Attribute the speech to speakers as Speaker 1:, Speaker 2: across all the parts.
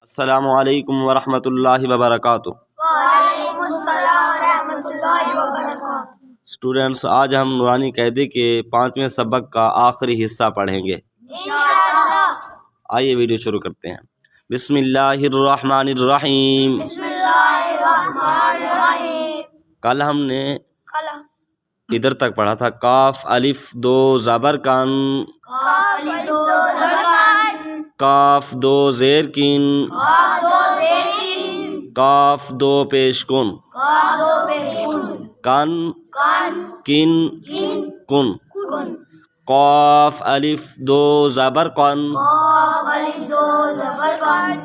Speaker 1: السلام علیکم ورحمۃ اللہ وبرکاتہ۔
Speaker 2: وعلیکم السلام ورحمۃ اللہ وبرکاتہ۔
Speaker 1: اسٹوڈینٹس، آج ہم نورانی قاعدے کے 5ویں سبق کا آخری حصہ پڑھیں گے۔
Speaker 2: انشاءاللہ۔
Speaker 1: آئیے ویڈیو شروع کرتے ہیں۔ بسم اللہ الرحمن الرحیم۔
Speaker 2: بسم اللہ الرحمن الرحیم۔
Speaker 1: کل ہم نے ادھر تک پڑھا تھا کاف الف دو زبر کن،
Speaker 2: کاف دو زبرکن،
Speaker 1: کاف دو زیر کن،
Speaker 2: کاف دو زیرین،
Speaker 1: کاف دو پیش کن،
Speaker 2: کاف دو پیشکن،
Speaker 1: کن
Speaker 2: کن،
Speaker 1: کن
Speaker 2: کن،
Speaker 1: کن،
Speaker 2: کن،
Speaker 1: قاف الف دو زبر قن،
Speaker 2: کاف الف دو زبرکن،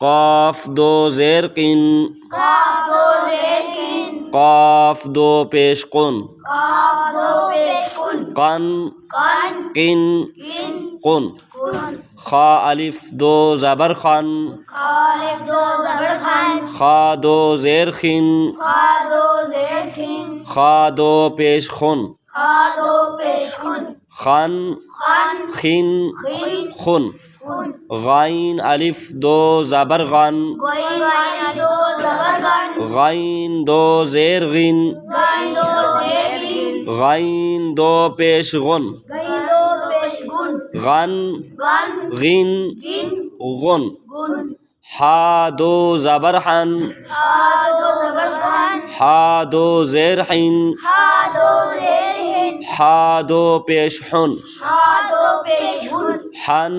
Speaker 1: قاف دو زیر قن،
Speaker 2: کاف دو زیرین،
Speaker 1: قاف دو پیش قن،
Speaker 2: کاف دو پیشکن،
Speaker 1: قن
Speaker 2: کن،
Speaker 1: قن
Speaker 2: کن،
Speaker 1: قن،
Speaker 2: کن،
Speaker 1: خا الف دو زبر خن،
Speaker 2: الف دو زبرکن،
Speaker 1: خا دو زیر خن،
Speaker 2: خا دو زیرین،
Speaker 1: خا دو پیش خن،
Speaker 2: خا دو پیشکن،
Speaker 1: خن
Speaker 2: خن،
Speaker 1: خن
Speaker 2: خن،
Speaker 1: خن،
Speaker 2: خن،
Speaker 1: غین الف دو زبر غن،
Speaker 2: غین دو زبرکن،
Speaker 1: غین دو زیر غن،
Speaker 2: غین دو زیرین،
Speaker 1: غین دو پیش غن،
Speaker 2: غین دو پیشکن،
Speaker 1: غن
Speaker 2: غن،
Speaker 1: غن
Speaker 2: گن،
Speaker 1: غن،
Speaker 2: گن،
Speaker 1: حا دو زبر حن،
Speaker 2: ہا دو زبرکن،
Speaker 1: حا دو زیر حن،
Speaker 2: ہا دو زیرین،
Speaker 1: حا دو پیش حن،
Speaker 2: ہا دو پیشکن،
Speaker 1: حن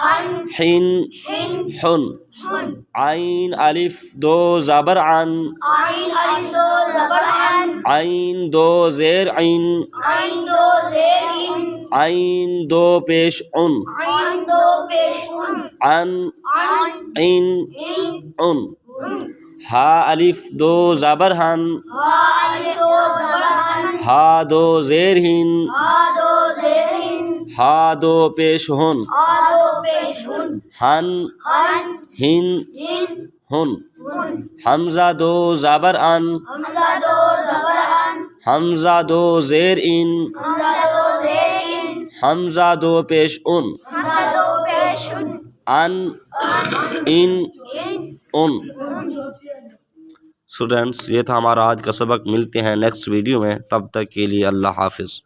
Speaker 2: ہن،
Speaker 1: حن
Speaker 2: ہن،
Speaker 1: حن،
Speaker 2: ہن،
Speaker 1: عین الف دو زبر عن،
Speaker 2: عین الف دو زبرکن،
Speaker 1: عین دو زیر عین،
Speaker 2: عین دو زیرین،
Speaker 1: عین دو پیش عن،
Speaker 2: عین دو پیشکن،
Speaker 1: عن
Speaker 2: عن،
Speaker 1: عین
Speaker 2: عین،
Speaker 1: عن،
Speaker 2: عن،
Speaker 1: ہا الف دو زبر ہن،
Speaker 2: ہا الف دو زبرکن،
Speaker 1: ہا دو زیر ہن،
Speaker 2: ہا دو زیرین،
Speaker 1: ہا دو پیش ہن،
Speaker 2: ہا دو پیشکن،
Speaker 1: ہن
Speaker 2: ہن،
Speaker 1: ہن
Speaker 2: ہن،
Speaker 1: ہن،
Speaker 2: ہن،
Speaker 1: حمزہ دو زبر ان،
Speaker 2: حمزہ دو زبرکن،
Speaker 1: حمزہ دو زیر ان،
Speaker 2: حمزہ دو زیرین،
Speaker 1: حمزہ دو پیش ان،
Speaker 2: حمزہ دو پیشکن،
Speaker 1: ان ان
Speaker 2: ان،
Speaker 1: ان۔
Speaker 2: ان۔
Speaker 1: اسٹوڈینٹس، یہ تھا ہمارا آج کا سبق۔ ملتے ہیں نیکسٹ ویڈیو میں، تب تک کے لیے اللہ حافظ۔